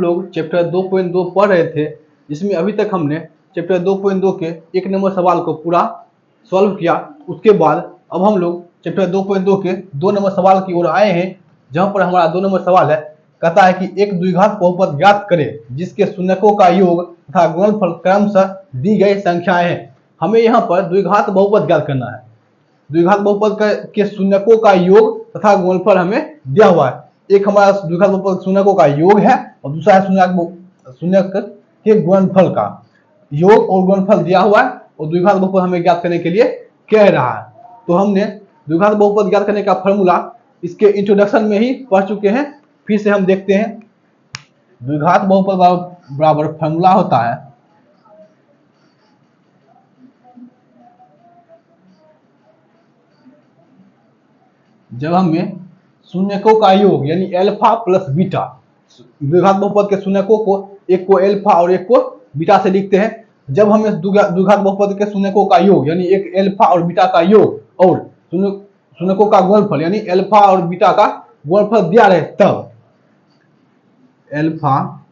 लोग चैप्टर 2.2 पढ़ रहे थे, जिसमें अभी तक हमने चैप्टर 2.2 के 1 नंबर सवाल को पूरा सॉल्व किया। उसके बाद अब हम लोग चैप्टर 2.2 के 2 नंबर सवाल की ओर आए हैं, जहां पर हमारा 2 नंबर सवाल है, कहता है कि एक द्विघात बहुपद ज्ञात करें जिसके शून्यकों का योग तथा गुणनफल क्रमशः दी गई संख्याएं हैं। हमें यहाँ पर द्विघात बहुपद ज्ञात करना है। द्विघात बहुपद के शून्यकों का योग तथा गुणनफल हमें दिया हुआ है। एक हमारा द्विघात बहुपद शून्यकों का योग है और दूसरा है शून्यक के गुणनफल का योग और गुणनफल दिया हुआ है, और द्विघात बहुपद हमें ज्ञात करने के लिए कह रहा है। तो हमने द्विघात बहुपद ज्ञात करने का फॉर्मूला इसके इंट्रोडक्शन में ही पढ़ चुके हैं। फिर से हम देखते हैं। द्विघात बहुपद बराबर फॉर्मूला होता है जब हमें शून्यकों का योग यानी अल्फा प्लस बीटा, द्विघात बहुपद के शून्यकों को एक को अल्फा और एक को बीटा से लिखते हैं। जब हमें द्विघात बहुपद के शून्यकों का योग यानी एक अल्फा और बीटा का योग और शून्यकों का गुणनफल यानी अल्फा और बीटा का गुणनफल दिया रहे, तब अल्फा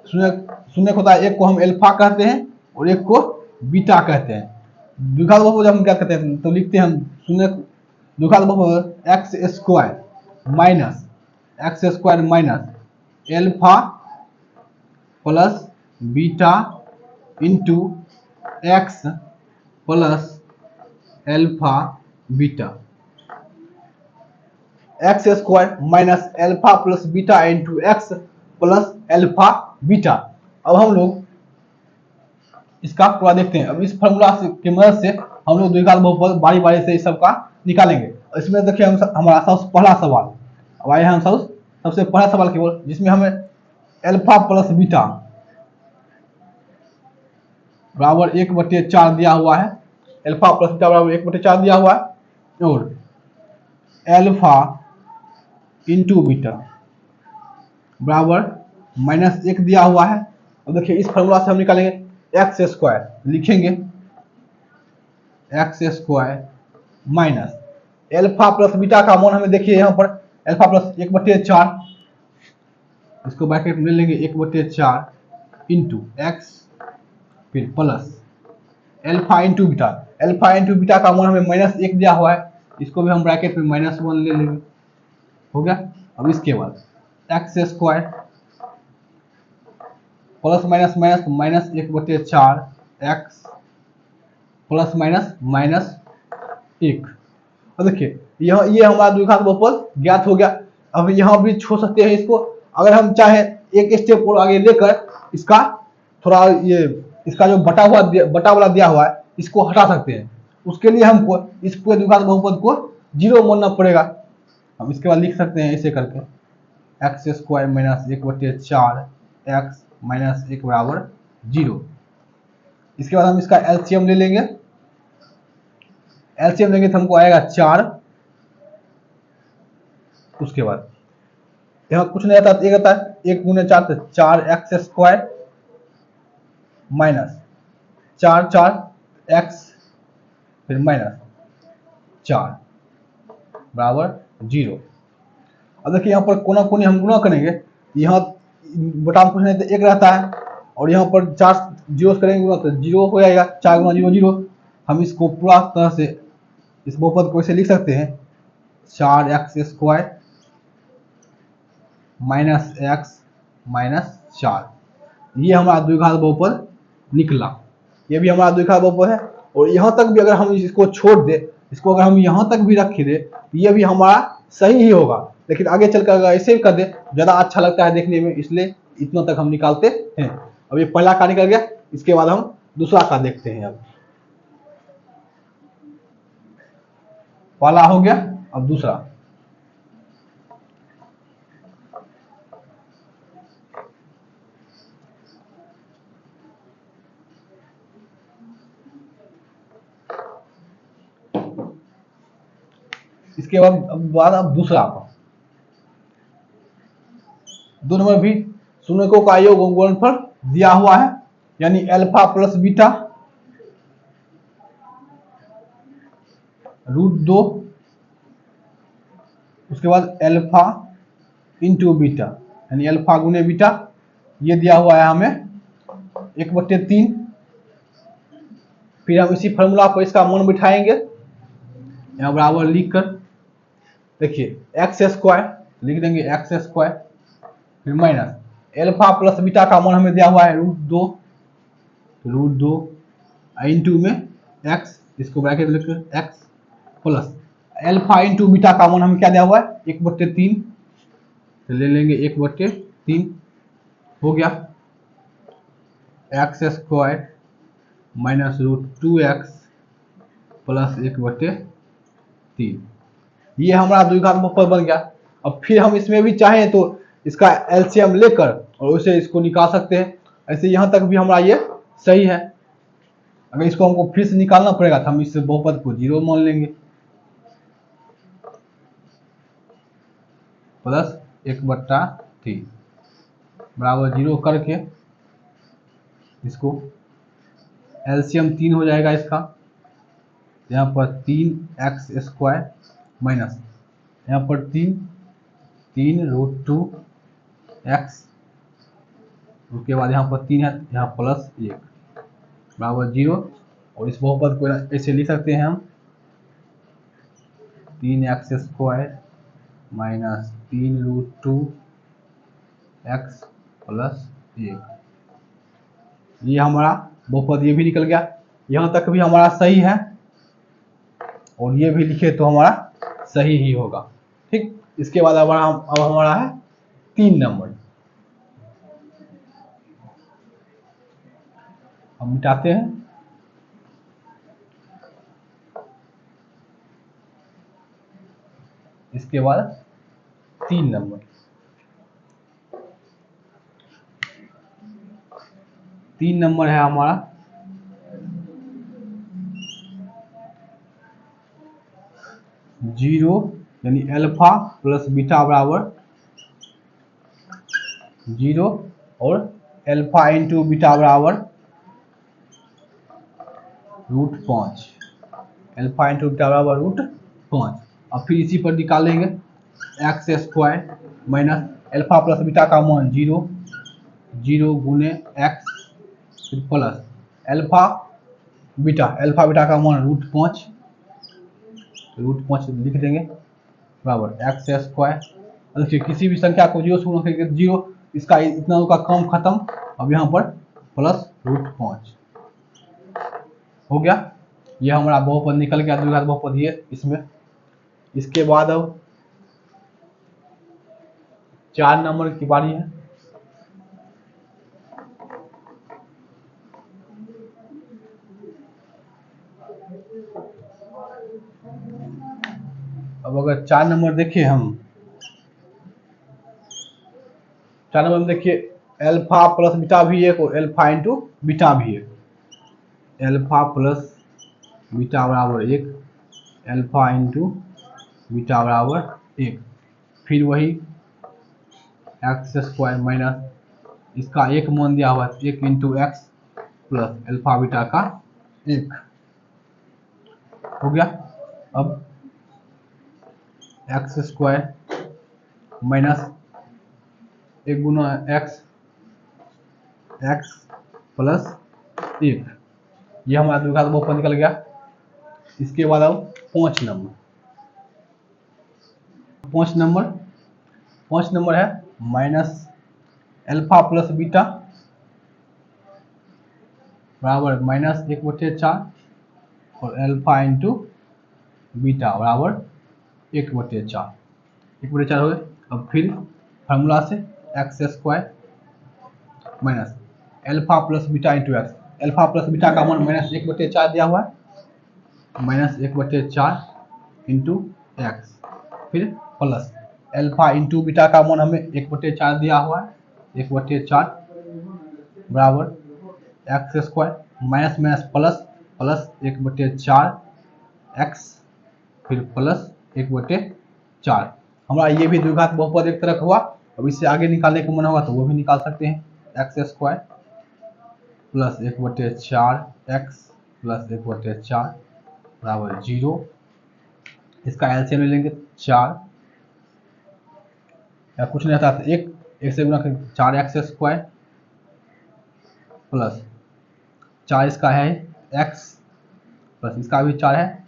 शून्यक होता है, एक को हम अल्फा कहते हैं और एक को बीटा कहते हैं। द्विघात बहुपद जब हम क्या कहते हैं तो लिखते हैं हम द्विघात बहुपद x square minus alpha plus beta into x plus alpha beta, x square minus alpha plus beta into x plus alpha beta. अब हम लोग इसका पूरा देखते हैं। अब इस फॉर्मूला की मदद से हम लोग द्विघात बहुपद बारी बारी से इस सब का निकालेंगे। इसमें देखिए हमारा सबसे पहला सवाल, अब आए हम सबसे पहला सवाल की ओर, जिसमें हमें अल्फा प्लस बीटा बराबर 1/4 दिया हुआ है। अल्फा प्लस बीटा बराबर 1/4 दिया हुआ है और अल्फा इंटू बीटा बराबर -1 दिया हुआ है। अब देखिए इस फॉर्मूला से हम निकालेंगे एक्स स्क्वायर, लिखेंगे x square minus alpha plus beta का मान हमें देखिए यहाँ पर अल्फा प्लस 1/4, इसको ब्रैकेट में ले लेंगे 1/4 इंटू एक्स फिर प्लस अल्फा इंटू बीटा का मान हमें -1 दिया हुआ है, इसको भी हम ब्रैकेट में -1 ले लेंगे, हो गया। अब इसके बाद x square plus minus minus 1/4 x plus minus -1। और देखिए ये हमारा द्विघात बहुपद ज्ञात हो गया। अब यहाँ भी छोड़ सकते हैं इसको, अगर हम चाहे एक स्टेप और आगे लेकर इसका थोड़ा इसका जो बटा वाला दिया हुआ है इसको हटा सकते हैं। उसके लिए हमको इस पूरे द्विघात बहुपद को 0 मानना पड़ेगा। हम इसके बाद लिख सकते हैं ऐसे करके x square minus 1/4 x minus 1 बराबर 0। इसके बाद हम इसका एलसीएम ले लेंगे। एलसीएम लेंगे तो हमको आएगा 4। उसके बाद यहाँ कुछ नहीं आता, एक आता है 1 × 4 तो 4 एक्स स्क्वायर माइनस 4 एक्स फिर -4 बराबर 0। अब देखिए यहाँ पर कोना कोनी हम गुणा करेंगे, यहाँ बटा में कुछ नहीं तो 1 रहता है और यहाँ पर 4 जीरो करेंगे गुणा तो 0 हो जाएगा, 4 × 0 0। हम इसको पूरा तरह से इस बहुपद को ऐसे लिख सकते हैं 4 x square minus x minus 4। ये हमारा द्विघात बहुपद निकला। ये भी हमारा द्विघात बहुपद है। और यहाँ तक भी अगर हम इसको छोड़ दे, इसको अगर हम यहाँ तक भी रख दे, ये भी हमारा सही ही होगा। लेकिन आगे चलकर अगर ऐसे ही कर दे ज़्यादा अच्छा लगता है देखने में, इसलिए इतना तक हम निकालते हैं। अब ये पहला का निकल गया, इसके बाद हम दूसरा का देखते हैं। अब पहला हो गया, अब दूसरा। इसके बाद अब दूसरा का 2 नंबर भी शून्यकों का योग और गुणनफल दिया हुआ है, यानी अल्फा प्लस बीटा √2, उसके बाद अल्फा इंटू बीटा यानी अल्फा गुने बीटा, ये दिया हुआ है हमें 1/3। फिर हम इसी फॉर्मूला पर इसका मान बिठाएंगे, यहाँ बराबर लिख कर देखिए एक्स स्क्वायर लिख देंगे, एक्स स्क्वायर फिर माइनस अल्फा प्लस बीटा का मान हमें दिया हुआ है √2 इंटू में एक्स, इसको ब्रैकेट लिखकर x plus alpha into beta का मान हमें क्या दिया हुआ है 1/3, तो ले लेंगे 1/3 हो गया, x square minus √2x plus 1/3, ये हमारा द्विघात बहुपद बन गया। अब फिर हम इसमें भी चाहें तो इसका एलसीएम लेकर और उसे इसको निकाल सकते हैं। ऐसे यहाँ तक भी हमारा ये सही है। अगर इसको हमको फिर से निकालना पड़ेगा तो हम इस बहुपद को 0 मान लेंगे, प्लस 1/3 बराबर 0 करके इसको एलसीएम 3 हो जाएगा इसका, यहाँ पर 3x स्क्वायर माइनस यहाँ पर 3√2x, उसके बाद यहाँ पर 3 है, यहाँ प्लस 1 बराबर 0। और इस बहुपद को ऐसे लिख सकते हैं हम 3x square minus 3√2x plus 1, ये हमारा बहुपद ये भी निकल गया। यहाँ तक भी हमारा सही है और ये भी लिखे तो हमारा सही ही होगा। ठीक, इसके बाद अब हमारा है 3 नंबर, हम मिटाते हैं। इसके बाद 3 नंबर, 3 नंबर है हमारा 0 यानी अल्फा प्लस बीटा बराबर 0 और अल्फा इंटू बीटा बराबर √5, अल्फा इंटू बीटा बराबर √5। अब फिर इसी पर निकालेंगे x square minus alpha plus beta का मान 0 गुने एक्स फिर प्लस अल्फा बीटा का मान √5 लिख देंगे बराबर एक्स स्क्वायर। देखिए किसी भी संख्या को 0 से गुणा करके 0, इसका इतना का कम खत्म, अब यहाँ पर प्लस √5 हो गया। यह हमारा बहुपद निकल गया, द्विघात बहुपद ये इसमें। इसके बाद अब 4 नंबर की बारी है। अब अगर 4 नंबर देखिए हम 4 नंबर में देखिए अल्फा प्लस बीटा भी एक और अल्फा इंटू बीटा भी एक, अल्फा प्लस बीटा बराबर 1, अल्फा इंटू बीटा बराबर 1, फिर वही एक्स स्क्वायर माइनस इसका एक मान दिया हुआ है 1 into x plus alpha beta का 1 हो गया। अब एक्स स्क्वायर माइनस 1 गुना एक्स प्लस 1, ये हमारा द्विघात बहुपद निकल गया। इसके बाद अब 5 नंबर है माइनस अल्फा प्लस बीटा बराबर माइनस 1/4 और अल्फा इंटू बीटा बराबर 1/4 हो गए। अब फिर फार्मूला से x square minus alpha plus beta into x, alpha plus beta का मान माइनस 1/4 दिया हुआ है, माइनस 1/4 इंटू एक्स फिर प्लस अल्फा इंटू बीटा का मान हमें 1/4 दिया हुआ है, 1/4 बराबर x square minus minus plus 1/4 x फिर प्लस 1/4। हमारा ये भी द्विघात बहुपद एक तरह हुआ। अब इससे आगे निकालने का मन होगा तो वो भी निकाल सकते हैं, x square plus 1/4 x plus 1/4 बराबर 0, इसका एलसीएम ले लेंगे 4 या कुछ नहीं आता तो 1 एक से गुना कर 4x² प्लस 4 इसका है x प्लस इसका भी 4 है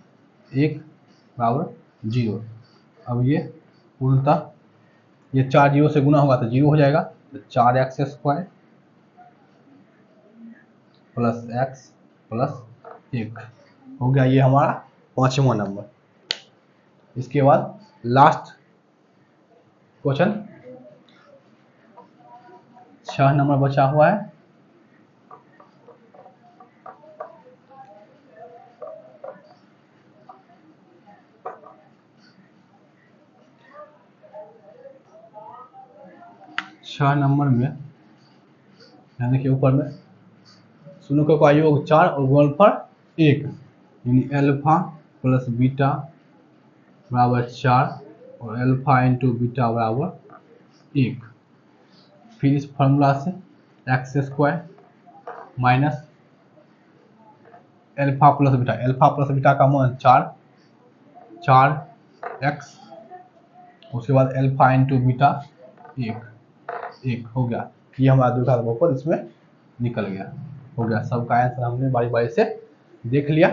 1 बराबर 0। अब ये उल्टा ये 4 0 से गुना होगा तो 0 हो जाएगा, तो 4x² प्लस x प्लस 1 हो गया। ये हमारा 5वां नंबर। इसके बाद लास्ट क्वेश्चन 6 नंबर बचा हुआ है। छह नंबर में यहाँ देखिए ऊपर में शून्य का योग 4 और गुणनफल 1, यानी अल्फा प्लस बीटा बराबर 4 और अल्फा इंटू बीटा बराबर 1। फिर इस फॉर्मूला से x² minus alpha plus beta का मान 4x, उसके बाद अल्फा इंटू बीटा 1 हो गया। ये हमारा द्विघात बहुपद इसमें निकल गया, हो गया। सबका आंसर हमने बारी बारी से देख लिया।